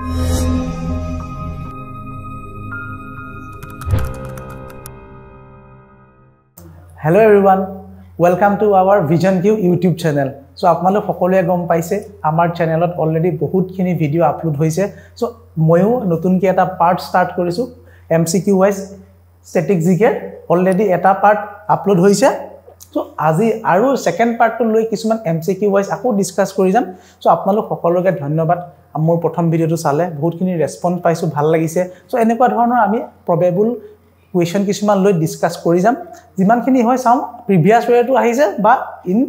Hello everyone, welcome to our Vision Q YouTube channel. So আপোনালোক সকলোৱে গম পাইছে আমাৰ চেনেলত অলৰেডি বহুতখিনি ভিডিও আপলোড হৈছে। So ময়ো নতুনকৈ এটা পাৰ্ট ষ্টাৰ্ট কৰিছো MCQ wise static GK already এটা পাৰ্ট আপলোড হৈছে। So আজি আৰু সেকেন্ড পাৰ্টটো লৈ কিছুমান MCQ wise আকৌ ডিসকাস কৰি যাম। So আপোনালোক সকলোকে ধন্যবাদ মোৰ প্ৰথম ভিডিওটো চালে বহুতখিনি ৰেসপন্স পাইছো ভাল লাগিছে। So এনেকুৱা ধৰণৰ আমি প্ৰবেবল question কিছুমান লৈ ডিসকাস কৰি যাম যিমানখিনি হয় চাও প্ৰিভিয়াস ওয়েটো আহিছে বা ইন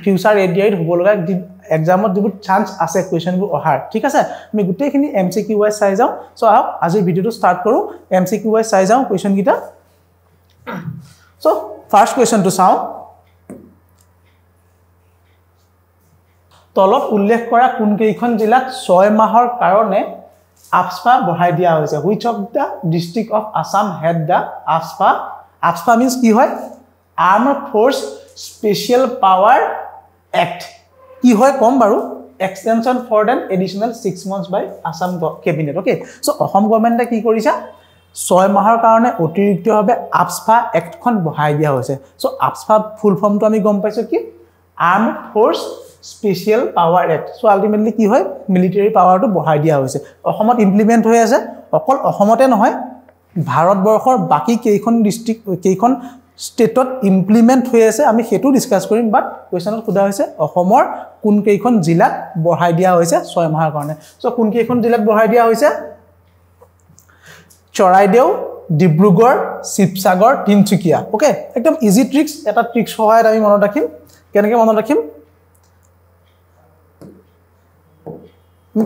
ফিউচাৰ এডিআইত হ'ব লগা এক্সামত দিব চান্স আছে কোৱেশ্চনবোৰ অহাৰ ঠিক আছে আমি গুটেইখিনি MCQ ওয়াইজ চাই যাও সো আহক আজিৰ ভিডিওটো স্টাৰ্ট কৰো MCQ ওয়াইজ চাই যাও কোৱেশ্চন কিটা সো ফাৰ্স্ট কোৱেশ্চনটো চাও তলত উল্লেখ কৰা কোন কেইখন জিলাত 6 মাহৰ কাৰণে AFSPA বঢ়াই দিয়া হৈছে which of the district of Assam had the AFSPA means কি হয় Armed Force Special Power Act কি হয় কম বাৰু extension for an additional 6 months by Assam cabinet okay so Assam গৱৰ্ণমেণ্টে কি কৰিছে 6 মাহৰ কাৰণে অতিৰিক্তভাৱে AFSPA Act খন বঢ়াই দিয়া হৈছে so AFSPA ফুল ফৰ্মটো আমি গম পাইছো কি Armed Force Special Power Act so ultimately কি হয় military power to বঢ়াই দিয়া হৈছে অসমত ইমপ্লিমেন্ট হৈ আছে অকল অসমতে নহয় ভাৰতবৰ্ষৰ বাকি কেইখন ডিস্ট্ৰিক্ট কেইখন ষ্টেটত ইমপ্লিমেন্ট হৈ আছে আমি হেতু ডিসকাস কৰিম বাট কোৱেশ্চনত খুদা হৈছে অসমৰ কোন কেইখন জিলাত বঢ়াই দিয়া হৈছে 6 মাহৰ কাৰণে সো কোন কেইখন জিলাত বঢ়াই দিয়া হৈছে চৰাইদেউ ডিব্ৰুগড় শিৱসাগৰ তিনচুকীয়া ওকে একদম ইজি ট্ৰিক্স এটা ট্ৰিক্স সহায়ত আমি মনত ৰাখিম কেনেকৈ মনত ৰাখিম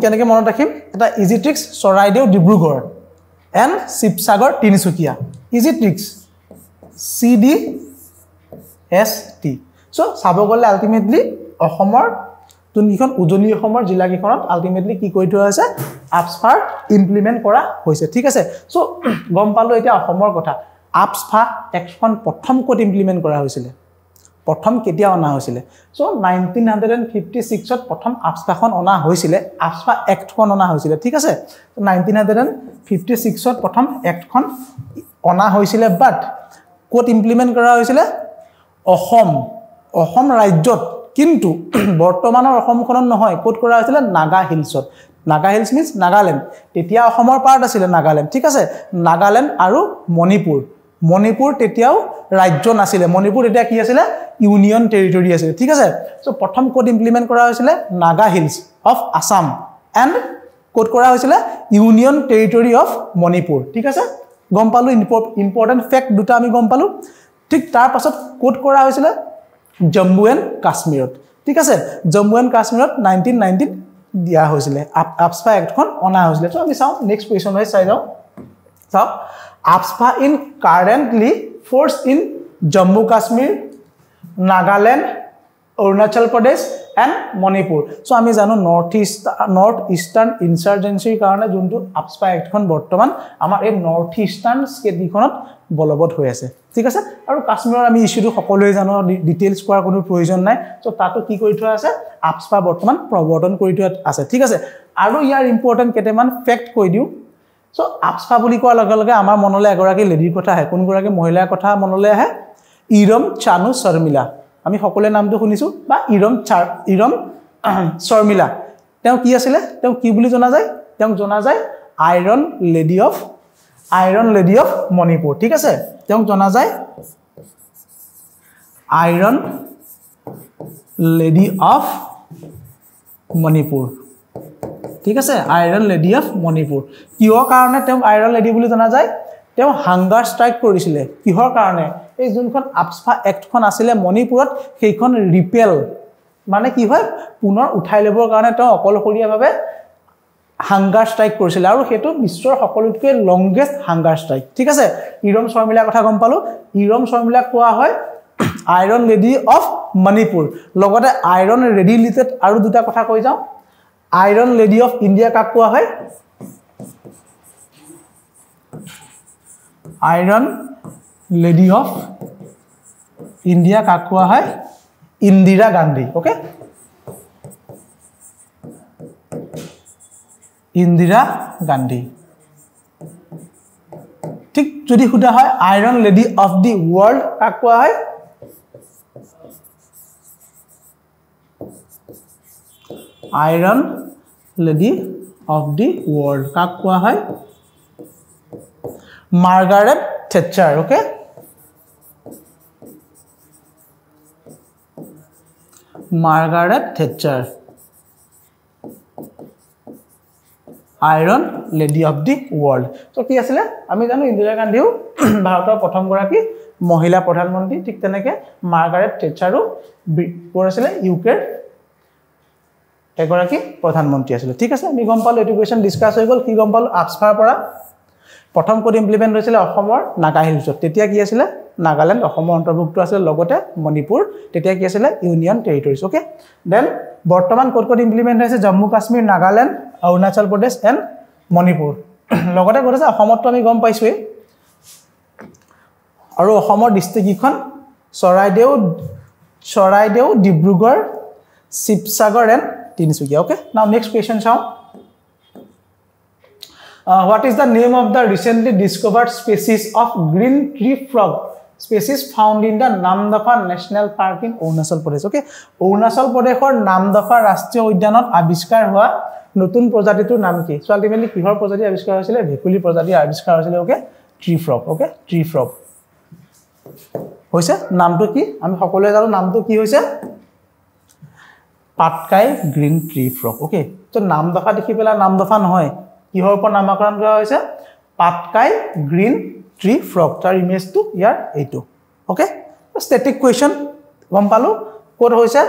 কেনেকৈ মনত ৰাখিম এটা easy tricks Charaideo Dibrugarh and Sivasagar Tinsukia easy tricks CDST so সাব গলে আলটিমেটলি অসমৰ তুনকিখন উজনি অসমৰ জিলা কিখনত আলটিমেটলি কি কৰি থোৱা আছে AFSPA ইমপ্লিমেন্ট কৰা হৈছে ঠিক আছে সো গম পালো এটা অসমৰ কথা AFSPA এখন প্ৰথম কোড ইমপ্লিমেন্ট কৰা হৈছিল প্ৰথম কেতিয়া অনা হৈছিল সো 1956 ত প্ৰথম AFSPA খন অনা হৈছিল AFSPA Act খন অনা হৈছিল ঠিক আছে 1956 ত প্ৰথম Act খন অনা হৈছিল বাট কোড ইমপ্লিমেন্ট কৰা হৈছিল অসম ৰাজ্যত কিন্তু বৰ্তমানৰ অসমখনত নহয় কোড কৰা হৈছিল নাগা হিলছত নাগা হিলছ মিন্স নাগালেণ্ড তেতিয়া অসমৰ পাৰ্ট আছিল নাগালেণ্ড ঠিক আছে নাগালেণ্ড আৰু মণিপুৰ তেতিয়াও ৰাজ্য নাছিল মণিপুৰ তেতিয়া কি আছিল ইউনিয়ন টেৰিটৰি আছিল ঠিক আছে সো প্ৰথম কোড ইমপ্লিমেন্ট কৰা হৈছিল Naga hills of Assam and code কৰা হৈছিল ইউনিয়ন টেৰিটৰি অফ মণিপুৰ ঠিক আছে গম পালো ইম্পৰ্টেন্ট ফ্যাক্ট দুটা আমি গম পালো ঠিক তাৰ পাছত কোড কৰা হৈছিল জম্মু এণ্ড কাশ্মীৰত ঠিক আছে জম্মু এণ্ড কাশ্মীৰত 1919 দিয়া হৈছিল AFSPA Act খন অনা হৈছিল সো আমি চাও নেক্সট কোৱেশ্চন হয় চাই যাও চাও AFSPA in currently force in Jammu Kashmir Nagaland Arunachal Pradesh and Manipur so আমি জানো নর্থ ইস্টার্ন ইনসাৰ্জেন্সিৰ কাৰণে যোনটো AFSPA Act খন বৰ্তমান আমাৰ এই নৰ্থ ইস্টাৰ্ন স্টেট দিখনত বলবৎ হৈ আছে ঠিক আছে আৰু কাশ্মীৰৰ আমি ইস্যুটো সকলোৱে জানো ডিটেইলছ কোৱাৰ কোনো প্ৰয়োজন নাই সো তাতো কি কৰি থোৱা আছে AFSPA বৰ্তমান প্ৰৱৰ্তন কৰি থোৱা আছে ঠিক আছে আৰু ইয়াৰ ইম্পৰ্টেন্ট কেটেমান ফ্যাক্ট কৈ দিও সো AFSPA বুলি কোৱাৰ লগে লগে আমাৰ মনলৈ এগৰাকী লেডিৰ কথা আহে কোনগৰাকী মহিলাৰ কথা মনলৈ আহে ইৰম চানু শৰ্মিলা আমি সকলোৱে নামটো শুনিছো বা ইৰম শৰ্মিলা তেওঁ কি আছিল তেওঁ কি বুলি জনা যায় আইৰন লেডি অফ মণিপুৰ ঠিক আছে তেওঁ জনা যায় আইৰন লেডি অফ মণিপুৰ ঠিক আছে আইৰন লেডি অফ মণিপুৰ কিহৰ কাৰণে তেওঁ আইৰন লেডি বুলি জনা যায় তেওঁ হাংগাৰ ষ্ট্ৰাইক কৰিছিল কিহৰ কাৰণে এই যোনখন AFSPA Act খন আছিল মণিপুৰত সেইখন ৰিপেল মানে কি হয় পুনৰ উঠাই লবৰ কাৰণে তেওঁ অকলশৰীয়াভাৱে হাংগাৰ ষ্ট্ৰাইক কৰিছিল আৰু হেতু বিশ্বৰ সকলোতকৈ লংগেষ্ট হাংগাৰ ষ্ট্ৰাইক ঠিক আছে ইৰম শৰ্মিলা কথা গম পালো ইৰম শৰ্মিলা কোৱা হয় আইৰন লেডি অফ মণিপুৰ লগতে আইৰন লেডি লিটেড আৰু দুটা কথা কৈ যাও আইৰন লেডি অফ ইণ্ডিয়া কাক কোৱা হয় আইৰন লেডি অফ ইণ্ডিয়া কাক কোৱা হয় ইন্দিৰা গান্ধী ওকে ইন্দিৰা গান্ধী ঠিক যদি খুদা হয় iron lady of the world কাক কোৱা হয় iron lady of the world কাক কোৱা হয় Margaret Thatcher okay Margaret Thatcher iron lady of the world তো কি আছিল আমি জানো ইন্দিৰা গান্ধীও ভাৰতৰ প্ৰথম গৰাকী মহিলা প্ৰধানমন্ত্ৰী ঠিক তেনেকে মাৰ্গাৰেট থেচাৰো কোৰ আছিল ইউকেৰ এগৰাকী প্ৰধানমন্ত্ৰী আছিল ঠিক আছে আমি গম পালো এটো কোৱেশ্চন ডিসকাস হৈ গল কি গম পালো আপছফাৰ পৰা প্ৰথম কোড ইমপ্লিমেন্ট হৈছিল অসমৰ নাগা হিলছত তেতিয়া কি আছিল নাগাল্যান্ড অসমৰ অন্তৰ্ভুক্ত আছিল লগতে মণিপুৰ তেতিয়া কি আছিল ইউনিয়ন টেৰিটৰিজ ওকে দেন বৰ্তমান কোড ইমপ্লিমেন্ট হৈছে জম্মু কাশ্মীৰ নাগাল্যান্ড অৰুণাচল প্ৰদেশ এণ্ড মণিপুৰ লগতে কৈছে অসমতো আমি গম পাইছোৱে আৰু অসমৰ ডিস্ট্ৰিক্ট কিখন Charaideo Dibrugarh Sivasagar and Tinsukia okay now next question চাও what is the name of the recently discovered species of green tree frog species found in the Namdapha National Park in Arunachal Pradesh okay Arunachal Pradeshৰ Namdapha ৰাষ্ট্ৰীয় উদ্যানত আৱিষ্কাৰ হোৱা নতুন প্ৰজাতিটোৰ নাম কি so ultimately কিহৰ প্ৰজাতি আৱিষ্কাৰ হৈছিল ভেকুলি প্ৰজাতি আৱিষ্কাৰ হৈছিল okay tree frog okay tree frog হৈছে নামটো কি আমি সকলোৱে জানো নামটো কি হৈছে Patkai green tree frog okay তো নামদফা দেখি পেলা নামদফা নহয় কিহৰ ওপৰত নামকৰণ কৰা হৈছে পাটকাই গ্ৰীণ ট্ৰী ফ্ৰগ তাৰ ইমেজটো ইয়াৰ এইটো ওকে স্ট্যাটিক কোৱেশ্চন গম পালো কোড হৈছে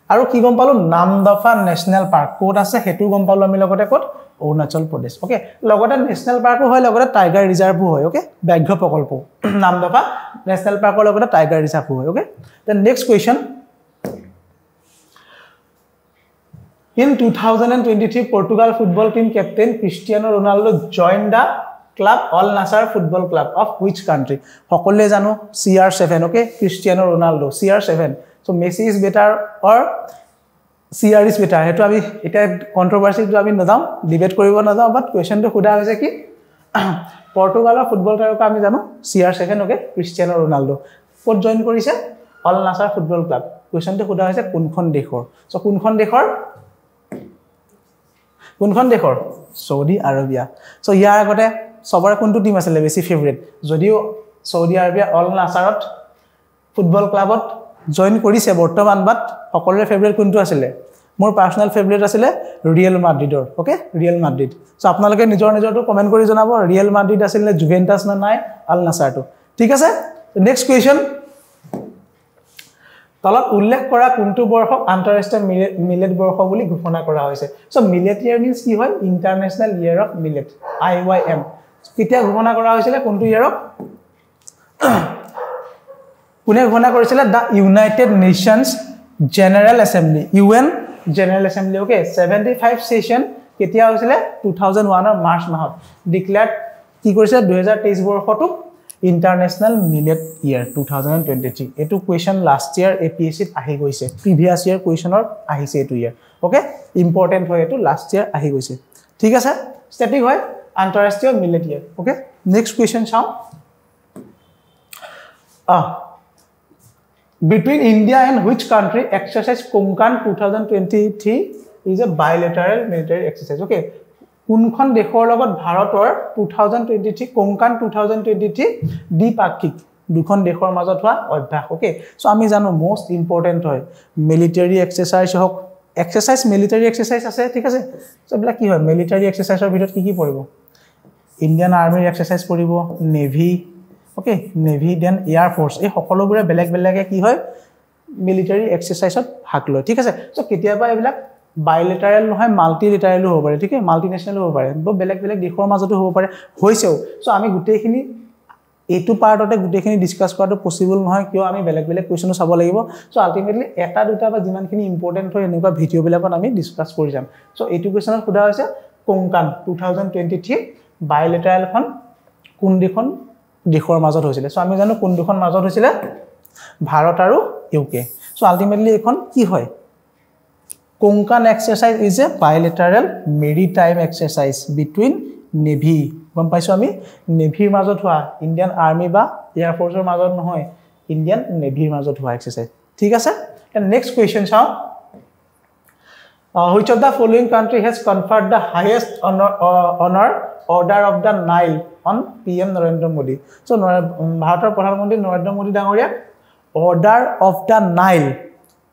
আৰু কি গম পালো নামদফা নেশনাল পাৰ্ক কোড আছে হেতু গম পালো আমি লগতে কোড অৰুণাচল প্ৰদেশ ওকে লগতে নেশনাল পাৰ্কো হয় লগতে টাইগাৰ ৰিজাৰ্ভো হয় ওকে ব্যাঘ্ৰ প্ৰকল্প নামদফা নেশনাল পাৰ্কৰ লগতে টাইগাৰ ৰিজাৰ্ভো হয় okay then next question In 2023, Portugal football team captain Cristiano Ronaldo joined the club Al Nassr Football Club of which country? Hokole jano CR7, okay? Cristiano Ronaldo, CR7. So Messi is better or CR is better? Hetu ami eta controversy to ami nadam debate koribo nadam but question to khuda hoise ki Portugal football tarika ami jano CR7 okay? Cristiano Ronaldo. Kot join korise Al Nassr Football Club. Question to khuda hoise kunkhon dekhor. So kunkhon dekhor কোনখন দেশৰ Saudi Arabia so ইয়াৰ আগতে সবৰে কোনটো team আছিল বেছি favourite যদিও Saudi Arabia all নাসাৰত football ক্লাবত join কৰিছে বৰ্তমান বাট সকলোৰে ফেভাৰিট কোনটো আছিল মোৰ পাৰ্সোনাল ফেভাৰিট আছিল ৰিয়েল মাদ্ৰিডৰ ওকে ৰিয়েল মাদ্ৰিড সো আপোনালোকে নিজৰটো কমেন্ট কৰি জনাব ৰিয়েল মাদ্ৰিড আছিল নে জুভেন্টাছ না নাই আল নাসাৰটো ঠিক আছে নেক্সট কোৱেশ্চন তলত উল্লেখ কৰা কোনটো বৰ্ষক আন্তঃৰাষ্ট্ৰীয় মিলেট বৰ্ষ বুলি ঘোষণা কৰা হৈছে সো মিলেট ইয়াৰ মিন্স কি হয় ইন্টাৰনেশনাল ইয়াৰ অফ মিলেট IYM কেতিয়া ঘোষণা কৰা হৈছিল কোনটো ইয়াৰক কোনে ঘোষণা কৰিছিল the United Nations general assembly UN general assembly okay 75 session কেতিয়া হৈছিল 2001 ৰ মাৰ্চ মাহত ডিক্লেয়াৰ কি কৰিছে 2023 বৰ্ষটো International Millet Year 2023 etu question last year APSC ahi goise previous year questioner ahise etu year okay important hoy etu last year ahi goise thik ase static hoy antarashtriya millet year okay next question chao between India and which country exercise Konkan 2023 is a bilateral military exercise okay কোনখন দেশৰ লগত ভাৰতৰ 2023 কোংকান 2023 দ্বিপাক্ষিক দুখন দেশৰ মাজত হোৱা অভ্যাস ওকে সো আমি জানো মোস্ট ইম্পৰ্টেন্ট হয় মিলিটাৰী এক্সাৰসাইজ হক এক্সাৰসাইজ মিলিটাৰী এক্সাৰসাইজ আছে ঠিক আছে সো বলা কি হয় মিলিটাৰী এক্সাৰসাইজৰ ভিতৰত কি পৰিব ইন্ডিয়ান আৰ্মিৰ এক্সাৰসাইজ পৰিব navy okay navy then air force এই সকলোবোৰে বেলেগ বেলেগে কি হয় মিলিটাৰী এক্সাৰসাইজত ভাগ লয় ঠিক আছে সো কেতিয়াবা এইবিলাক bilateral নহয় মাল্টিলেটাৰেল হ'ব পাৰে ঠিক আছে মাল্টিনেশনাল হ'ব পাৰে বেলেগ বেলেগ দেশৰ মাজতো হ'ব পাৰে হৈছেও সো আমি গুটেখিনি এটু পাৰ্টতে গুটেখিনি ডিসকাস কৰাটো পসিবল নহয় কিয় আমি বেলেগ বেলেগ কোৱেশ্চন চাব লাগিব সো আলটিমেটলি এটা দুটা বা যিমানখিনি ইম্পৰ্টেন্ট হয় এনেকুৱা ভিডিও বিলাকত আমি ডিসকাস কৰি যাম সো এটু কোৱেশ্চনত খুদা হৈছে কোংকান 2023 bilateral খন কোন দেশৰ মাজত হৈছিল সো আমি জানো কোন দুখন মাজত হৈছিল ভাৰত আৰু ইউকে সো আলটিমেটলি এখন কি হয় Konkan exercise is a bilateral maritime exercise between Navy. গম পাইছো আমি নেভিৰ মাজত হোৱা ইন্ডিয়ান আৰ্মি বা এয়াৰ ফোৰ্সৰ মাজত নহয় ইন্ডিয়ান নেভিৰ মাজত হোৱা এক্সাৰসাইজ ঠিক আছে এন্ড নেক্সট কোৱেশ্চন চাও which of the following country has conferred the highest honor order of the Nile on PM Narendra Modi so ভাৰতৰ প্ৰধানমন্ত্ৰী নৰেন্দ্ৰ মোদী ডাঙৰীয়া order of the Nile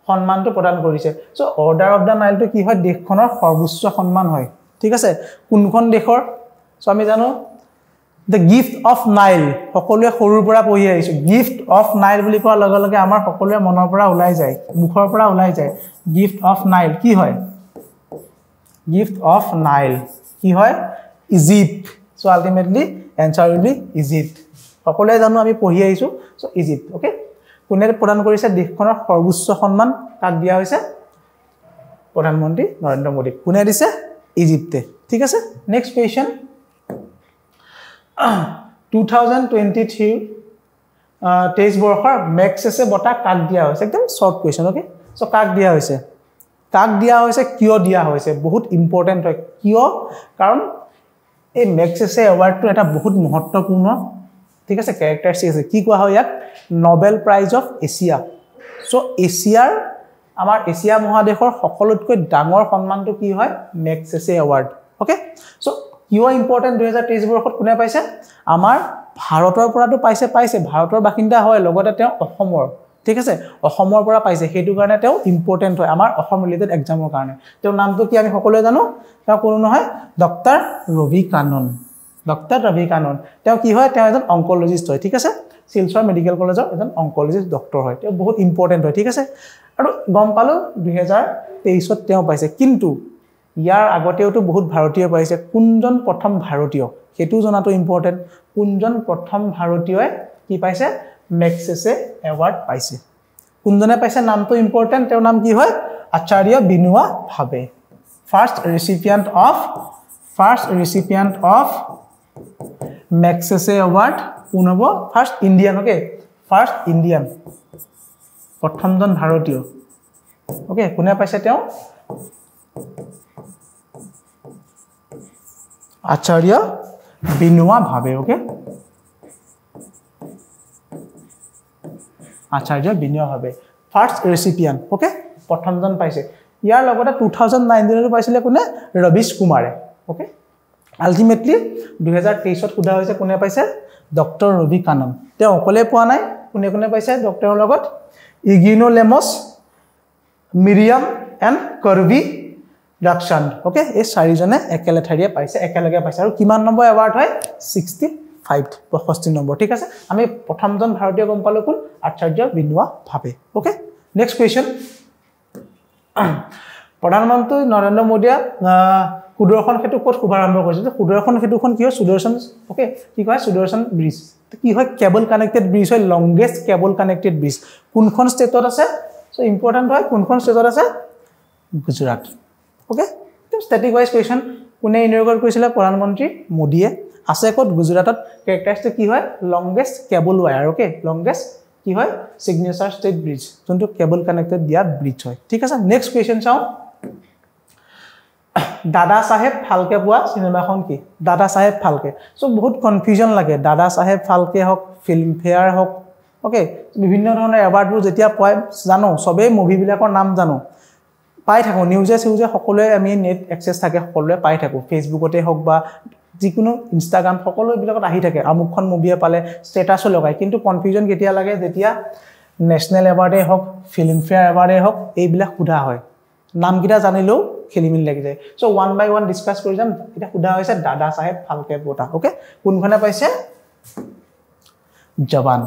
সম্মানটো প্ৰদান কৰিছে so order of the Nile টো কি হয় দেশখনৰ সৰ্বোচ্চ সম্মান হয় ঠিক আছে কোনখন দেশৰ সো আমি জানো the gift of Nile সকলোৱে সৰুৰ পৰা পঢ়ি আহিছো gift of Nile বুলি কোৱাৰ লগে লগে আমাৰ সকলোৱে মনৰ পৰা ওলাই যায় মুখৰ পৰা ওলাই যায় gift of Nile কি হয় gift of Nile কি হয় Egypt so ultimately answer will be Egypt সকলোৱে জানো আমি পঢ়ি আহিছো সো Egypt okay কোনে প্ৰদান কৰিছে দেশখনৰ সৰ্বোচ্চ সম্মান কাক দিয়া হৈছে প্ৰধানমন্ত্ৰী নৰেন্দ্ৰ মোদী কোনে দিছে ইজিপ্তে ঠিক আছে নেক্সট কোৱেশ্চন 2023 23 বৰ্ষৰ মেক্সেছে বটা কাক দিয়া হৈছে একদম শৰ্ট কোৱেশ্চন ওকে সো কাক দিয়া হৈছে কিয় দিয়া হৈছে বহুত ইম্পৰ্টেন্ট হয় কিয় কাৰণ এই মেক্সেছে এৱাৰ্ডটো এটা বহুত মহত্বপূৰ্ণ ঠিক আছে ক্যাৰেক্টাৰিষ্টিক আছে কি কোৱা হয় ইয়াক Nobel prize of Asia so এছিয়াৰ আমাৰ এছিয়া মহাদেশৰ সকলোতকৈ ডাঙৰ সন্মানটো কি হয় মেক্সেছে এৱাৰ্ড ওকে সো কিয় ইম্পৰ্টেন্ট 2023 বৰ্ষত কোনে পাইছে আমাৰ ভাৰতৰ পৰাটো পাইছে ভাৰতৰ বাসিন্দা হয় লগতে তেওঁ অসমৰ ঠিক আছে অসমৰ পৰা পাইছে হেতু কাৰণে তেওঁ ইম্পৰ্টেন্ট হয় আমাৰ অসম ৰিলেটেড এক্সামৰ কাৰণে তেওঁৰ নামটো কি আমি সকলোৱে জানো তেওঁ কোনো নহয় ডক্টৰ ৰবি কানন তেওঁ কি হয় তেওঁ এজন অনকোলজিষ্ট হয় ঠিক আছে শিলচৰ মেডিকেল কলেজৰ এজন অনকোলজিষ্ট ডক্টৰ হয় তেওঁ বহুত ইম্পৰ্টেন্ট হয় ঠিক আছে আৰু গম পালো 2023 ত তেওঁ পাইছে কিন্তু ইয়াৰ আগতেওটো বহুত ভাৰতীয় পাইছে কোনজন প্ৰথম ভাৰতীয় হেতু জনাটো ইম্পৰ্টেন্ট কোনজন প্ৰথম ভাৰতীয়ই কি পাইছে মেক্সেছে এৱাৰ্ড পাইছে কোনজনে পাইছে নামটো ইম্পৰ্টেন্ট তেওঁৰ নাম কি হয় আচাৰ্য বিনোৱা ভাবে ফাৰ্স্ট ৰিচিপিয়েন্ট অফ মেক্সেছে এৱাৰ্ড কোন হ'ব ফাৰ্স্ট ইণ্ডিয়ান প্ৰথমজন ভাৰতীয় ওকে কোনে পাইছে তেওঁ আচাৰ্য বিনোৱা ভাবে ওকে আচাৰ্য বিনোৱা ভাবে ফাৰ্স্ট ৰেচিপিয়েন্ট ওকে প্ৰথমজন পাইছে ইয়াৰ লগতে 2019 ত পাইছিলে কোনে ৰবিশ কুমাৰে ওকে আলটিমেটলি 2023 ত খুদা হৈছে কোনে পাইছে ডক্টৰ ৰবি কানন তেওঁ অকলে পোৱা নাই কোনে পাইছে ডক্টৰৰ লগত ইগিনো লেমছ মিৰিয়াম এণ্ড কৰবি ডাকছান্দ ওকে এই চাৰিজনে একেলগে পাইছে আৰু কিমান নম্বৰ এৱাৰ্ড হয় 65 নম্বৰ ঠিক আছে আমি প্ৰথমজন ভাৰতীয় গম পালো কোন আচাৰ্য বিনোৱা ভাবে ওকে নেক্সট কোৱেশ্চন প্ৰধানমন্ত্ৰী নৰেন্দ্ৰ মোদীয়ে সুদৰ্শন সেতু ক'ত শুভাৰম্ভ কৰিছিল সুদৰ্শন সেতুখন কি হয় সুদৰ্শন ওকে কি কয় সুদৰ্শন ব্ৰিজ কি হয় কেবল কানেক্টেড ব্ৰিজ হয় লংগেষ্ট কেবল কানেক্টেড ব্ৰিজ কোনখন ষ্টেটত আছে সো ইম্পৰ্টেন্ট হয় কোনখন ষ্টেটত আছে Gujarat okay static wise question কোনে ইনঅগ্ৰেট কৰিছিল প্ৰধানমন্ত্ৰী মোদীয়ে আছে ক'ত গুজৰাটত ক্যাৰেক্টাৰিষ্টিক কি হয় longest cable where okay longest কি হয় সিগনেচাৰ ষ্টেট ব্ৰিজ যোনটো কেবল কানেক্টেড দিয়া ব্ৰিজ হয় ঠিক আছে নেক্সট কোৱেশ্চন চাও দাদা সাহেব ফালকে পোৱা সিনেমাখন কি দাদা সাহেব ফালকে সো বহুত কনফিউজন লাগে দাদা সাহেব ফালকে হক ফিল্ম ফেয়াৰ হক ওকে বিভিন্ন ধৰণৰ এৱাৰ্ডবোৰ যেতিয়া পায় জানো সবে মুভি বিলাকৰ নাম জানো পাই থাকো নিউজে সকলোৱে আমি নেট এক্সেস থাকে সকলোৱে পাই থাকো ফেসবুকতে হক বা যিকোনো ইনষ্টাগ্ৰাম সকলো বিলাকত আহি থাকে আমুকখন মুভিয়ে পালে ষ্টেটাসও লগায় কিন্তু কনফিউজন কেতিয়া লাগে যেতিয়া নেশনাল এৱাৰ্ডে হক ফিল্ম ফেয়াৰ এৱাৰ্ডে হক এইবিলাক খুদা হয় নামকিটা জানিলেও খেলিমিল লাগি যায় সো ওয়ান বাই ওয়ান ডিসকাস কৰি যাম এটা খুদা হৈছে দাদা সাহেব ফালকে বঁটা ওকে কোনখনে পাইছে জৱান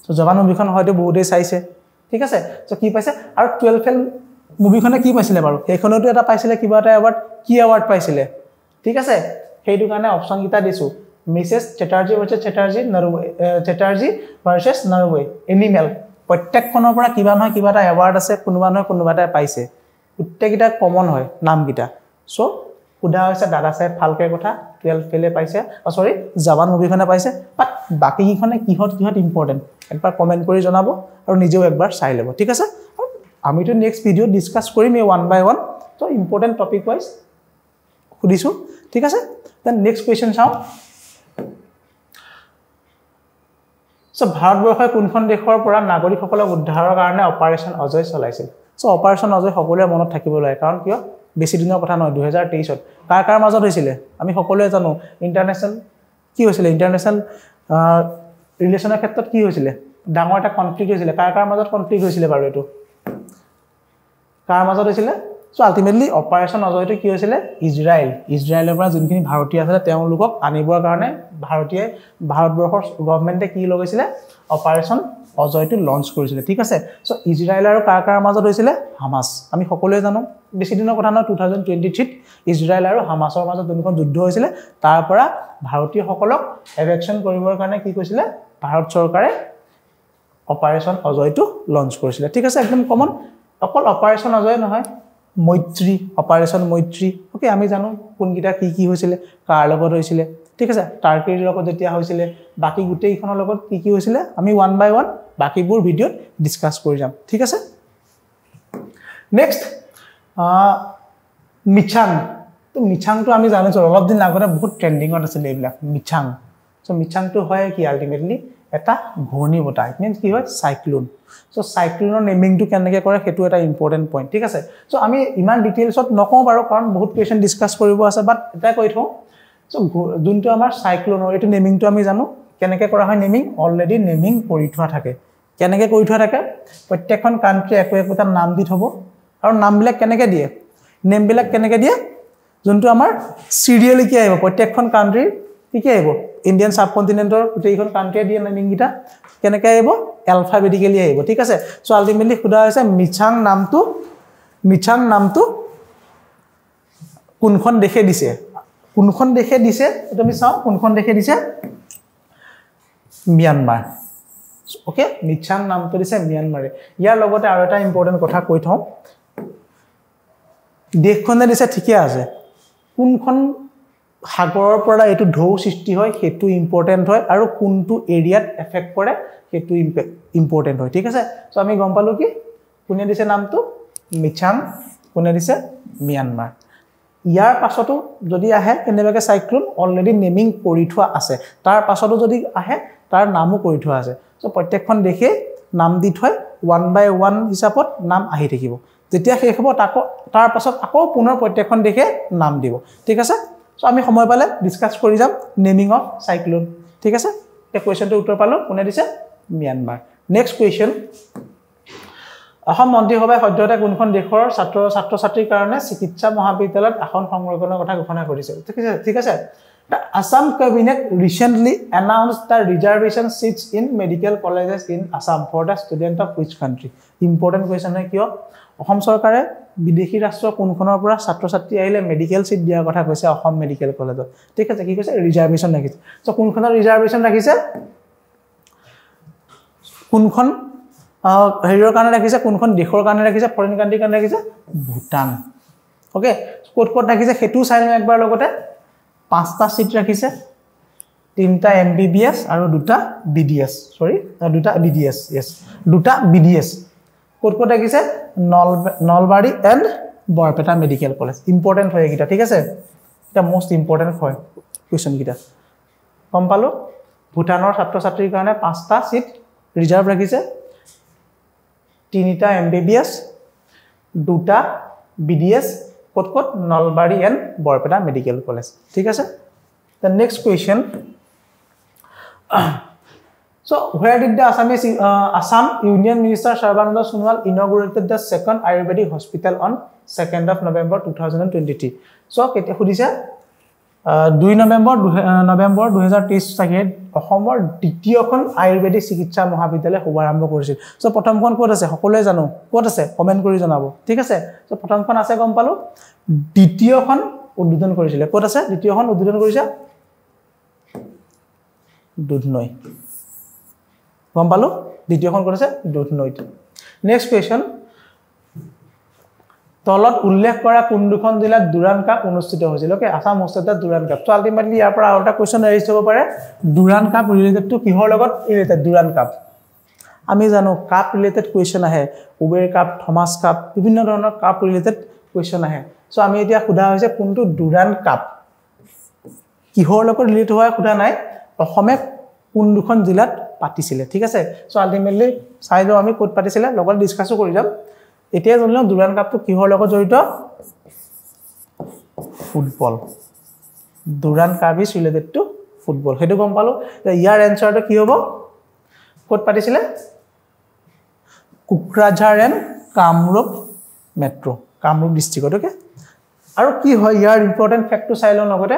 সো জৱান মুভিখন হয়তো বহুতে চাইছে ঠিক আছে সো কি পাইছে আৰু 12 ফেল মুভিখনে কি পাইছিলে বাৰু এখনতো এটা পাইছিলে কিবা এটা এৱাৰ্ড কি এৱাৰ্ড পাইছিলে ঠিক আছে হেইটো কাৰণে অপচন কিটা দিছো Mrs Chatterjee versus Norway animal প্ৰত্যেকখনৰ পৰা কিবা নহয় কিবা এটা এৱাৰ্ড আছে কোনোবা নহয় কোনোবা এটা পাইছে প্ৰত্যেকটা কমন হয় নাম কিটা সো খুদা হৈছে দাদা সাহেব ফালকে কথা 12 ফেলে পাইছে সৰি জৱান মুভিখনে পাইছে বাট বাকি কিখনে কিহত ইম্পৰ্টেন্ট একবাৰ কমেন্ট কৰি জনাব আৰু নিজেও একবাৰ চাই লব ঠিক আছে আমিতো নেক্সট ভিডিঅ' ডিছকাছ কৰিম এই 1 by 1 তো ইম্পৰ্টেণ্ট টপিক ওয়াইজ সুধিছো ঠিক আছে দেন নেক্সট কোৱেশ্চন চাও সো ভাৰতবৰ্ষই কোনখন দেশৰ পৰা নাগৰিকসকলক উদ্ধাৰৰ কাৰণে অপাৰেচন অজয় চলাইছিল সো অপাৰেচন অজয় সকলোৱে মনত থাকিব লাগে কাৰণ কিয় বেছি দিনৰ কথা নহয় 2023 ত কাৰ মাজত হৈছিল আমি সকলোৱে জানো ইন্টাৰনেশ্যনেল কি হৈছিল ইন্টাৰনেশ্যনেল ৰিলেচনৰ ক্ষেত্ৰত কি হৈছিল ডাঙৰ এটা কনফ্লিক্ট হৈছিল কাৰ মাজত কনফ্লিক্ট হৈছিল বাৰু এটো কাৰ মাজত হৈছিল সো আলটিমেটলি অপাৰেচন অজয়টো কি হৈছিল ইজৰাইলৰ পৰা যোনখিনি ভাৰতীয় আছিল তেওঁলোকক আনিবৰ কাৰণে ভাৰতবৰ্ষৰ গভৰ্ণমেণ্টে কি লগাইছিল অপাৰেচন অজয়টো লঞ্চ কৰিছিল ঠিক আছে সো ইজৰাইল আৰু কাৰ মাজত হৈছিল হামাস আমি সকলোৱে জানো বেছি দিনৰ কথা নহয় 2023 ত ইজৰাইল আৰু হামাসৰ মাজত যোনখন যুদ্ধ হৈছিল তাৰ পৰা ভাৰতীয়সকলক এভেকচন কৰিবৰ কাৰণে কি কৈছিল ভাৰত চৰকাৰে অপাৰেচন অজয়টো লঞ্চ কৰিছিল ঠিক আছে একদম কমন অকল অপাৰেচন অজয় নহয় মৈত্ৰী অপাৰেচন মৈত্ৰী ওকে আমি জানো কোনকিটা কি হৈছিল কাৰ লগত হৈছিল ঠিক আছে টাৰ্কিৰ লগত যেতিয়া হৈছিল বাকি গুটেইখনৰ লগত কি হৈছিল আমি 1 by 1 বাকিবোৰ ভিডিঅ ডিসকাস কৰি যাম ঠিক আছে নেক্সট মিছাং তো মিছাংটো আমি জানিছো অলপ দিন আগতে বহুত ট্ৰেন্ডিংত আছিল এইবিলাক মিছাং সো মিছাংটো হয় কি আলটিমেটলি এটা ঘূৰ্ণী বতাহ ইট মিন্স কি হয় সাইক্লোন সো সাইক্লোনৰ নেমিংটো কেনেকৈ কৰে হেতু এটা ইম্পৰ্টেন্ট পইণ্ট ঠিক আছে সো আমি ইমান ডিটেইলছত নকওঁ বাৰু কাৰণ বহুত কোৱেশ্চন ডিসকাস কৰিব আছে বাট এটা কৈ থওঁ সো যোনটো আমাৰ সাইক্লোনৰ এটো নেমিংটো আমি জানো কেনেকৈ কৰা হয় নেমিং অলৰেডি নেমিং কৰি থোৱা থাকে কেনেকৈ কৰি থোৱা থাকে প্ৰত্যেকখন কান্ট্ৰি একোটা নাম দি থব আৰু নামবিলাক কেনেকৈ দিয়ে নেমবিলাক কেনেকৈ দিয়ে যোনটো আমাৰ সিৰিয়ালি কি আহিব প্ৰত্যেকখন কান্ট্ৰিৰ কি আহিব ইন্ডিয়ান সাবকন্টিনেন্টৰ গোটেইখন কান্ট্ৰি দিয়ে নেমিং গিটা কেনেকৈ আহিব এলফাবেটিক্যালি আহিব ঠিক আছে সো আলটিমেটলি খুদা হৈছে মিছাং নামটো কোনখন দেখে দিছে এটা আমি চাও কোনখন দেখে দিছে म्यांमार ओके मिछांग नाम तो दिसे म्यांमार यार लगते আৰু এটা ইম্পৰ্টেন্ট কথা কৈ থওঁ দেখখনে দিছে ঠিকে আছে কোনখন সাগৰৰ পৰা এটো ঢৌ সৃষ্টি হয় হেতু ইম্পৰ্টেন্ট হয় আৰু কোনটো এৰিয়াত এফেক্ট কৰে হেতু ইম্পৰ্টেন্ট হয় ঠিক আছে সো আমি গম পালো কি কোনে দিছে নামটো মিছাং কোনে দিছে म्यांमार ইয়াৰ পাছতো যদি আহে কেনেবাকে সাইক্লোন অলৰেডি নেমিং কৰি থোৱা আছে তাৰ পাছতো যদি আহে তাৰ নামও কৰি থোৱা আছে সো প্ৰত্যেকখন দেখে নাম দি থয় 1 by 1 হিচাপত নাম আহি থাকিব যেতিয়া শেষ হ'ব তাৰ পাছত আকৌ পুনৰ প্ৰত্যেকখন দেখে নাম দিব ঠিক আছে সো আমি সময় পালে ডিসকাস কৰি যাম নেমিং অফ সাইক্লোন ঠিক আছে এই কোৱেশ্চনটো উত্তৰ পালো কোনে দিছে म्यांमार নেক্সট কোৱেশ্চন অসম মন্ত্ৰীসভাই সদ্যহতে কোনখন দেশৰ ছাত্ৰীৰ কাৰণে চিকিৎসা মহাবিদ্যালয়ত আসন সংৰক্ষণৰ কথা ঘোষণা কৰিছে ঠিক আছে The Assam cabinet recently announced the reservation seats in medical colleges in Assam for the student of which country? Important question है क्यों? অসম চৰকাৰে বিদেশী ৰাষ্ট্ৰ কোনখনৰ পৰা ছাত্ৰী আহিলে মেডিকেল সিট দিয়াৰ কথা কৈছে অসম মেডিকেল কলেজত ঠিক আছে কি কৈছে ৰিজাৰ্ভেশন ৰাখিছে সো কোনখনৰ ৰিজাৰ্ভেশন ৰাখিছে কোনখন হেৰিৰ কাৰণে ৰাখিছে কোনখন দেশৰ কাৰণে ৰাখিছে ফৰেন কান্ট্ৰিৰ কাৰণে ৰাখিছে ভুটান ওকে কোট ৰাখিছে হেতু চাই লম একবাৰ লগতে 5টা সিট ৰাখিছে 3টা MBBS আৰু 2টা BDS সৰি 2টা BDS यस 2টা BDS কোট ৰাখিছে Nalbari and Barpeta medical college important হয় গিটা ঠিক আছে এটা মোস্ট ইম্পৰ্টেন্ট হয় কোৱেশ্চন গিটা কম পালো ভুটানৰ ছাত্ৰীৰ কাৰণে 5টা সিট ৰিজাৰ্ভ ৰাখিছে 3টা MBBS 2টা BDS quota Nalbari and Barpeta medical college ঠিক আছে the next question so where did the Assam Union Minister Sarbananda Sonowal inaugurated the second Ayurvedic hospital on 2nd of November 2023 so কেতে খুদিছে 2 নৱেম্বৰ 2023 তাকে অসমৰ দ্বিতীয়খন আয়ুৰ্বেদিক চিকিৎসা মহাবিদ্যালয় শুভাৰম্ভ কৰিছিল সো প্ৰথমখন ক'ত আছে সকলোৱে জানো ক'ত আছে কমেন্ট কৰি জনাব ঠিক আছে সো প্ৰথমখন আছে গম পালো দ্বিতীয়খন উদ্বোধন কৰিছিল ক'ত আছে দ্বিতীয়খন উদ্বোধন কৰিছে দুধনৈ গম পালো দ্বিতীয়খন ক'ত আছে দুধনৈত নেক্সট কোৱেশ্চন তলত উল্লেখ কৰা কোন দুখন জিলাত দুৰান কাপ অনুষ্ঠিত হৈছিল ওকে আসাম হোষ্টেলতে দুৰান কাপ সো আলটিমেটলি ইয়াৰ পৰা আৰু এটা কোৱেশ্চন ৰেইজ হ'ব পাৰে দুৰান কাপ ৰিলেটেড টু কিহৰ লগত ৰিলেটেড দুৰান কাপ আমি জানো কাপ ৰিলেটেড কুৱেশ্যন আহে উবেৰ কাপ থমাস কাপ বিভিন্ন ধৰণৰ কাপ ৰিলেটেড কুৱেশ্যন আহে সো আমি এতিয়া খুদা হৈছে কোনটো ডুৰান কাপ কিহৰ লগত ৰিলেট হোৱা খুদা নাই অসমে কোন দুখন জিলাত পাতিছিলে ঠিক আছে সো আলটিমেটলি চাই যাও আমি ক'ত পাতিছিলে লগত ডিসকাসো কৰি যাম এতিয়া জানো ডুৰান কাপটো কিহৰ লগত জড়িত football Durand cup is related to football হেতু গম পালো ইয়াৰ এনসাৰটো কি হ'ব ক'ত পাতিছিলে কুকৰাঝাৰ এণ্ড কামৰূপ মেট্ৰো কামৰূপ ডিস্ট্ৰিক্টত ওকে আৰু কি হয় ইয়াৰ ইম্পৰ্টেন্ট ফ্যাক্টটো চাই লওঁ লগতে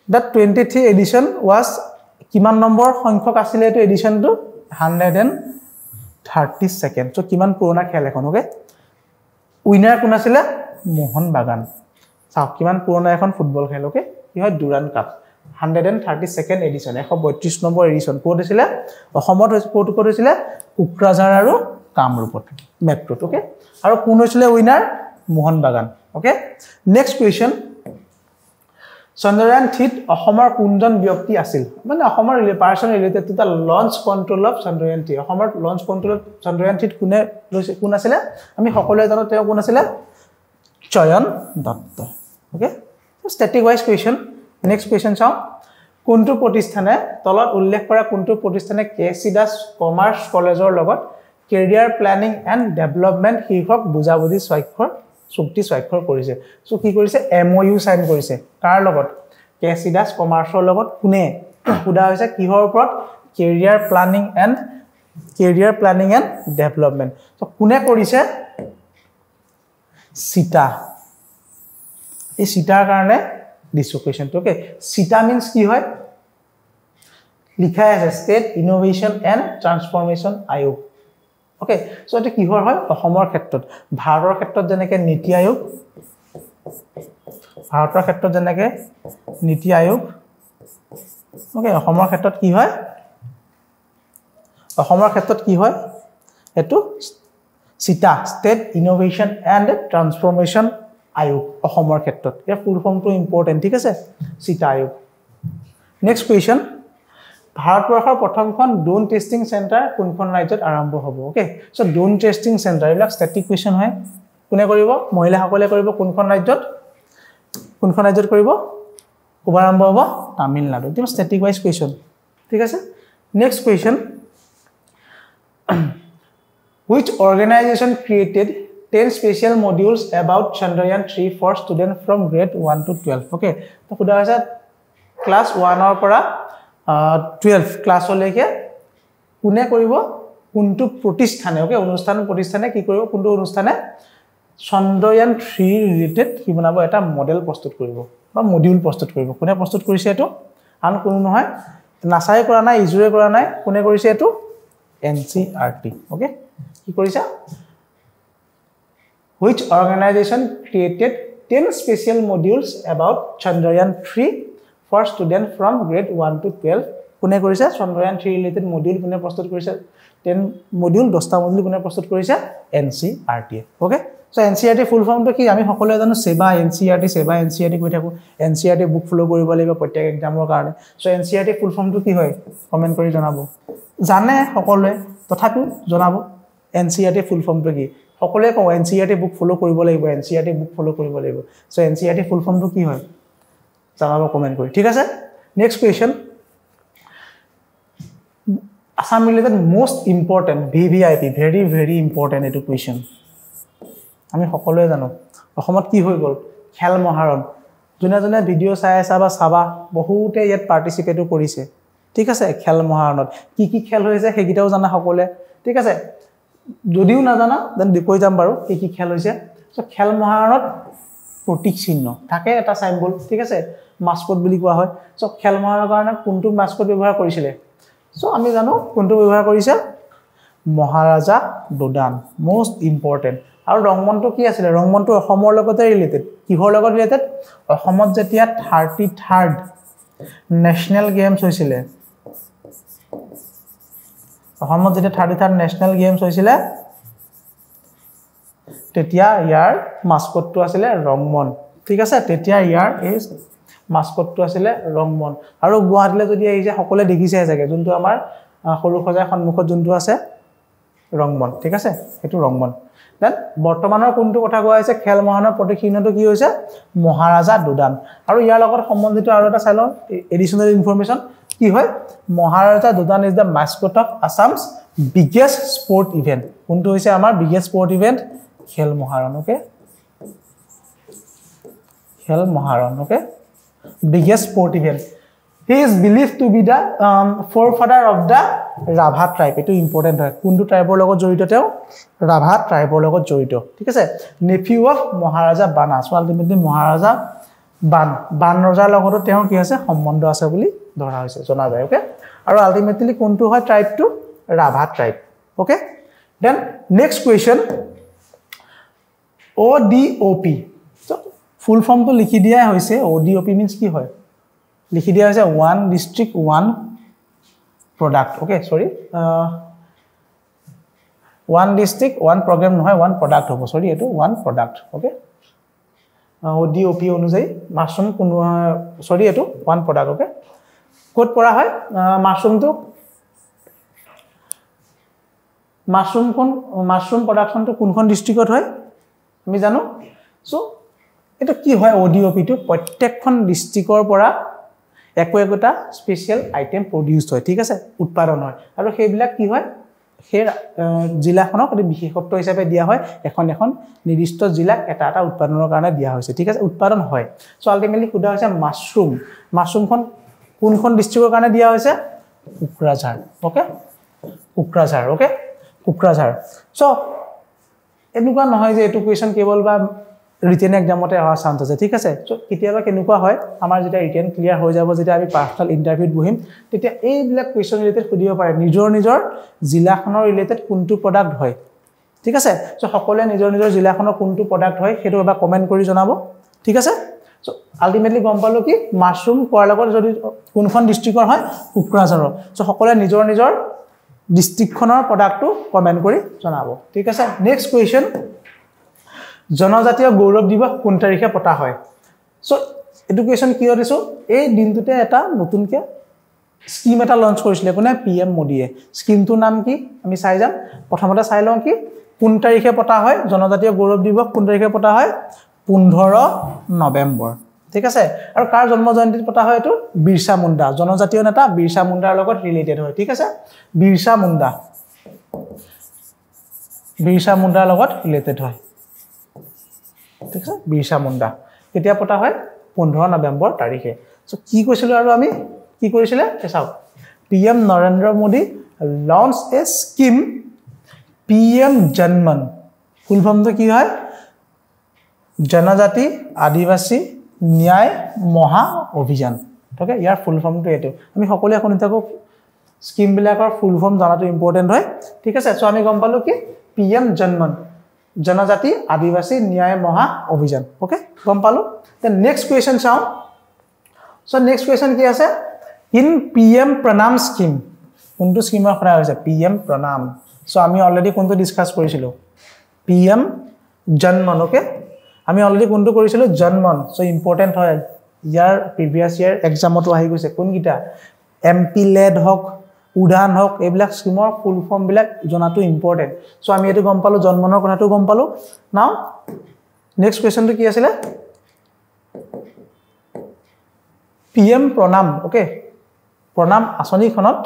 the 23 edition was কিমান নম্বৰ সংখ্যক আছিল এটো এডিশনটো 132nd সো কিমান পুৰণা খেল এখন ওকে উইনাৰ কোন আছিল মোহন বাগান চাও কিমান পুৰণা এখন ফুটবল খেল ওকে কি হয় Durand cup 132nd edition 132 number edition code আছিল অসমত কোড হৈছিল কুকৰাঝাৰ আৰু কামৰূপত মেট্ৰোত ওকে আৰু কোন হৈছিল উইনাৰ মোহন বাগান ওকে নেক্সট কোৱেশ্চন চন্দ্ৰয়ান 3 অসমৰ কোনজন ব্যক্তি আছিল মানে অসমৰ person related to the launch control of Chandrayaan 3 অসমৰ লঞ্চ কন্ট্ৰোল চন্দ্ৰয়ান 3 কোনে কোন আছিল আমি সকলোৱে জানো তেওঁ কোন আছিল চয়ন Dutta okay static wise question next question চাও কোনটো প্ৰতিষ্ঠানে তলত উল্লেখ কৰা কোনটো প্ৰতিষ্ঠানে কেসি দাস কমাৰ্চ কলেজৰ লগত কেৰিয়াৰ প্ল্যানিং এণ্ড ডেভেলপমেন্ট শীৰ্ষক বুজাবুজি স্বাক্ষৰ চুক্তি স্বাক্ষৰ কৰিছে সো কি কৰিছে এমওইউ সাইন কৰিছে কাৰ লগত কেসি দাস কমাৰ্চৰ লগত কোনে খুদা হৈছে কিহৰ ওপৰত career planning and development so কোনে কৰিছে সিটা এই সিটাৰ কাৰণে দিছো কোৱেশ্চনটো ওকে সিটা মিন্স কি হয় লিখা আছে ষ্টেট ইনোভেশন এণ্ড ট্ৰান্সফৰমেশন আয়োগ ওকে সো এটো কিহৰ হয় অসমৰ ক্ষেত্ৰত ভাৰতৰ ক্ষেত্ৰত যেনেকে নীতি আয়োগ ভাৰতৰ ক্ষেত্ৰত যেনেকে নীতি আয়োগ ওকে অসমৰ ক্ষেত্ৰত কি হয় অসমৰ ক্ষেত্ৰত কি হয় এটো সিটা ষ্টেট ইনোভেশন এণ্ড ট্ৰান্সফৰমেশন আয়োগ অসমৰ ক্ষেত্ৰত এৰ ফুল ফৰ্মটো ইম্পৰ্টেন্ট ঠিক আছে সিটা আয়োগ নেক্সট কোৱেশ্চন ভাৰতবৰ্ষৰ প্ৰথমখন ড্ৰোন টেস্টিং সেন্টাৰ কোনখন ৰাজ্যত আৰম্ভ হ'ব okay so drone testing centre এইবিলাক স্ট্যাটিক কোৱেশ্চন হয় কোনে কৰিব মহিলা সকলে কৰিব কোনখন ৰাজ্যত কৰিব কোন আৰম্ভ হ'ব তামিলনাডু একদম স্ট্যাটিক ওয়াইজ কোৱেশ্চন ঠিক আছে next question which organization created 10 special modules about Chandrayaan 3 for students from grade 1 to 12 okay to খুদা আছে ক্লাস 1 ৰ পৰা 12 ক্লাছলৈকে কোনে কৰিব কোনটো প্ৰতিষ্ঠানে ওকে অনুষ্ঠান প্ৰতিষ্ঠানে কি কৰিব কোনটো অনুষ্ঠানে চন্দ্ৰয়ান 3 ৰিলেটেড কি বনাব এটা মডেল প্ৰস্তুত কৰিব বা মডিউল প্ৰস্তুত কৰিব কোনে প্ৰস্তুত কৰিছে এটো আন কোনো নহয় নাসাই কৰা নাই ইজুৰে কৰা নাই কোনে কৰিছে এটো এনসিআৰটি ওকে কি কৰিছে which organization created 10 special modules about Chandrayaan 3 for students from grade 1 to 12 কোনে কৰিছে Chandrayaan 3 related module কোনে প্ৰস্তুত কৰিছে 10 module 10টা module কোনে প্ৰস্তুত কৰিছে এনসিআৰটি ওকে সো এনসিআৰটি ফুল ফৰ্মটো কি আমি সকলোৱে জানো সেবা এনসিআৰটি কৈ থাকো এনসিআৰটি বুক ফলো কৰিব লাগিব প্ৰত্যেক এক্সামৰ কাৰণে সো এনসিআৰটি ফুল ফৰ্মটো কি হয় কমেন্ট কৰি জনাব জানে সকলোৱে তথাপি জনাব এনসিআৰটি ফুল ফৰ্মটো কি সকলোৱে কও এনসিআৰটি বুক ফলো কৰিব লাগিব সো এনসিআৰটি ফুল ফৰ্মটো কি হয় জানাব কমেন্ট কৰি ঠিক আছে next question Assam related most important VVIP very important এটো কোৱেশ্চন আমি সকলোৱে জানো অসমত কি হৈ গল খেল মহাৰণ জনে ভিডিও চাই আছে বা চাবা বহুতে ইয়াত পাৰ্টিসিপেটও কৰিছে ঠিক আছে খেল মহাৰণত কি খেল হৈছে হেগিটাও জানা সকলোৱে ঠিক আছে যদিও না জানা দেন কৈ যাম বাৰু কি খেল হৈছে সো খেল মহাৰণত প্ৰতীক চিহ্ন থাকে এটা সাইম্বল ঠিক আছে মাস্কট বুলি কোৱা হয় সো খেল মহাৰণৰ কাৰণে কোনটো মাস্কট ব্যৱহাৰ কৰিছিলে সো আমি জানো কোনটো ব্যৱহাৰ কৰিছে মহাৰাজা দোদান মোস্ট ইম্পৰ্টেন্ট আৰু ৰংমনটো কি আছিল ৰংমনটো অসমৰ লগতে ৰিলেটেড কিহৰ লগত ৰিলেটেড অসমত যেতিয়া 33rd নেশনাল গেমছ হৈছিল অসমত যেতিয়া 33rd নেশনাল গেমছ হৈছিল তেতিয়া ইয়াৰ মাস্কটটো আছিল ৰংমন ঠিক আছে তেতিয়া ইয়াৰ এই মাস্কটটো আছিল ৰংমন আৰু গুৱাহাটীলৈ যদি আহিছে সকলে দেখিছে চাগে যোনটো আমাৰ সৰু সজাই সন্মুখত যোনটো আছে ৰংমন ঠিক আছে সেইটো ৰংমন দেন বৰ্তমানৰ কোনটো কথা কোৱা হৈছে খেল মহাৰণৰ প্ৰতিক্ষিণটো কি হৈছে মহাৰাজা দুদান আৰু ইয়াৰ লগত সম্বন্ধিত আৰু এটা চাই লওঁ এডিশনাল ইনফৰমেশন কি হয় মহাৰাজা দুদান is the mascot of Assam's biggest sport event কোনটো হৈছে আমাৰ বিগেষ্ট স্পৰ্ট ইভেন্ট খেল মহাৰণ ওকে খেল মহাৰণ okay biggest sport event he is believed to be the forefather of the Rabha tribe etu important hoy kundu tribe or logot jorito teo Rabha tribe or logot jorito thik ase nephew of Maharaja Bana so ultimately Maharaja Ban Rajar logot teo ki ase সম্বন্ধ আছে বুলি ধৰা হৈছে জনা যায় okay আৰু ultimately kuntu hoy tribe to Rabha tribe okay then next question ODOP so full form to likhi dia hoise ODOP means ki hoy likhi dia hoise one district one product okay sorry one district one program no hoy one product hobo sorry eto one product okay ODOP onujai mushroom kunu sorry eto one product okay kot pora hoy mushroom production to kunkhon district hoy ami jano so এটা কি হয় ODOP two প্ৰত্যেকখন ডিস্ট্ৰিক্টৰ পৰা একোটা special item produce হয় ঠিক আছে উৎপাদন হয় আৰু সেইবিলাক কি হয় সেই জিলাখনক এটা বিশেষত্ব হিচাপে দিয়া হয় এখন নিৰ্দিষ্ট জিলাক এটা উৎপাদনৰ কাৰণে দিয়া হৈছে ঠিক আছে উৎপাদন হয় সো আলটিমেটলি খুদা হৈছে মাশৰুমখন কোনখন ডিস্ট্ৰিক্টৰ কাৰণে দিয়া হৈছে কুকৰাঝাৰ ওকে কুকৰাঝাৰ সো এনেকুৱা নহয় যে এটো কোৱেশ্চন কেৱল বা written examতে আহা চান্স আছে ঠিক আছে সো কিতিয়াবা কেনেকুৱা হয় আমাৰ যেটা written ক্লিয়াৰ হৈ যাব যেটা আমি পাৰ্সোনাল ইন্টাৰভিউত বহিম তেতিয়া এই বিলাক কোৱেশ্চন ৰিলেটেড খুদিব পাৰে নিজৰ জিলাখনৰ ৰিলেটেড কোনটো প্ৰডাক্ট হয় ঠিক আছে সো সকলে নিজৰ জিলাখনৰ কোনটো প্ৰডাক্ট হয় হেতু এবা কমেন্ট কৰি জনাব ঠিক আছে সো আলটিমেটলি গম পালো কি মাশৰুম কোৱাৰ লগত যদি কোনখন ডিস্ট্ৰিক্টৰ হয় কুকৰাঝাৰৰ সো সকলে নিজৰ ডিস্ট্ৰিক্টখনৰ প্ৰডাক্টটো কমেন্ট কৰি জনাব ঠিক আছে নেক্সট কোৱেশ্চন জনজাতীয় গৌৰৱ দিৱস কোন তাৰিখে পতা হয় সো এডুকেশন কি হৰিছো এই দিনটোতে এটা নতুনকে স্কিম এটা লঞ্চ কৰিছিলে কোনে PM মোদীয়ে স্কিমটো নাম কি আমি চাই যাম প্ৰথমতে চাই লওঁ কি কোন তাৰিখে পতা হয় জনজাতীয় গৌৰৱ দিৱস কোন তাৰিখে পতা হয় 15 নৱেম্বৰ ঠিক আছে আৰু কাৰ জন্ম জয়ন্তীত পতা হয় এটো বিৰসা মুণ্ডা জনজাতীয় নেতা বিৰসা মুণ্ডাৰ লগত ৰিলেটেড হয় ঠিক আছে বিৰসা মুণ্ডাৰ লগত ৰিলেটেড হয় ঠিক আছে বিৰসা মুণ্ডা কেতিয়া পতা হয় 15 নৱেম্বৰ তাৰিখে সো কি কৈছিলো আৰু আমি কি কৰিছিলে চাও PM নৰেন্দ্ৰ মোদী লঞ্চ এ স্কিম PM জনমন ফুল ফৰ্মটো কি হয় জনজাতি আদিবাসী ন্যায় মহা অভিযান ওকে ইয়াৰ ফুল ফৰ্মটো এটো আমি সকলোৱে শুনি থাকো স্কিম বিলাকৰ ফুল ফৰ্ম জানাটো ইম্পৰ্টেন্ট হয় ঠিক আছে সো আমি গম পালো কি PM জনমন জনজাতি আদিবাসী ন্যায় মহা অভিযান ওকে গম পালো দেন নেক্সট কোৱেশ্চন চাও সো নেক্সট কোৱেশ্চন কি আছে ইন PM প্ৰণাম স্কিম কোনটো স্কিমৰ কৰা হৈছে PM প্ৰণাম সো আমি অলৰেডি কোনটো ডিসকাস কৰিছিলো PM জনমন ওকে আমি অলৰেডি কোনটো কৰিছিলো জনমন সো ইম্পৰ্টেন্ট হয় ইয়াৰ প্ৰিভিয়াস ইয়াৰ এক্সামটো আহি গৈছে কোন গিটা MP লেড হক উড়ান হক এইবিলাক স্কিমৰ ফুল ফৰ্ম বিলাক জনাটো ইম্পৰ্টেন্ট সো আমি এটো গম পালো জন্মনৰ কথাটো গম পালো নাও নেক্সট কোৱেশ্চনটো কি আছিল PM প্ৰণাম ওকে প্ৰণাম আছনিখনত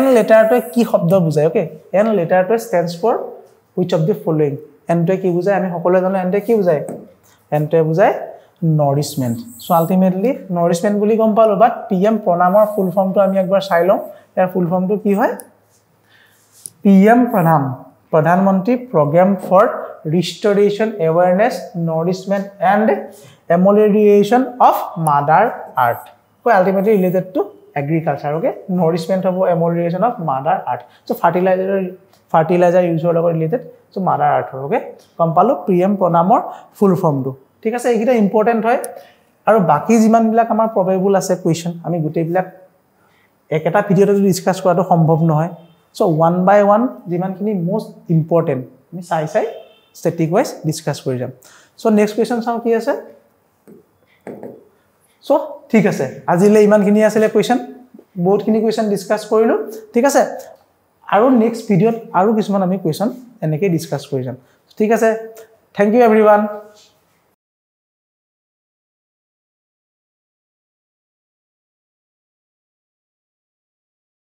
N লেটাৰটো কি শব্দ বুজায় ওকে N লেটাৰটো stands for which of the following N টো কি বুজায় আমি সকলোৱে জানো N টো কি বুজায় N টো বুজায় nourishment so ultimately nourishment বুলি গম পালো বাট PM প্ৰণামৰ ফুল ফৰ্মটো আমি একবাৰ চাই লওঁ ইয়াৰ ফুল ফৰ্মটো কি হয় PM প্ৰণাম প্ৰধানমন্ত্ৰী program for restoration awareness nourishment and amelioration of mother earth so ultimately related to agriculture okay nourishment of amelioration of mother earth so fertilizer use লগত related so mother earth okay গম পালো PM প্ৰণামৰ ফুল ফৰ্মটো ঠিক আছে এইটা important হয় আৰু বাকি যিমান বিলাক আমাৰ প্ৰবেবল আছে কোৱেশ্চন আমি গুটেই বিলাক একটা ভিডিওতে ডিসকাস কৰাটো সম্ভৱ নহয় সো ওয়ান বাই ওয়ান যিমানখিনি মোস্ট ইম্পৰ্টেন্ট আমি চাই স্ট্যাটিক ওয়াইজ ডিসকাস কৰি যাম সো নেক্সট কোৱেশ্চন চাও কি আছে সো ঠিক আছে আজিলে ইমানখিনি আছিল কোৱেশ্চন বহুতখিনি কুৱেশ্যন ডিছকাছ কৰিলোঁ ঠিক আছে আৰু নেক্সট ভিডিঅ'ত আৰু কিছুমান আমি কুৱেশ্যন এনেকৈ ডিছকাছ কৰি যাম ঠিক আছে থেংক ইউ এভৰিৱান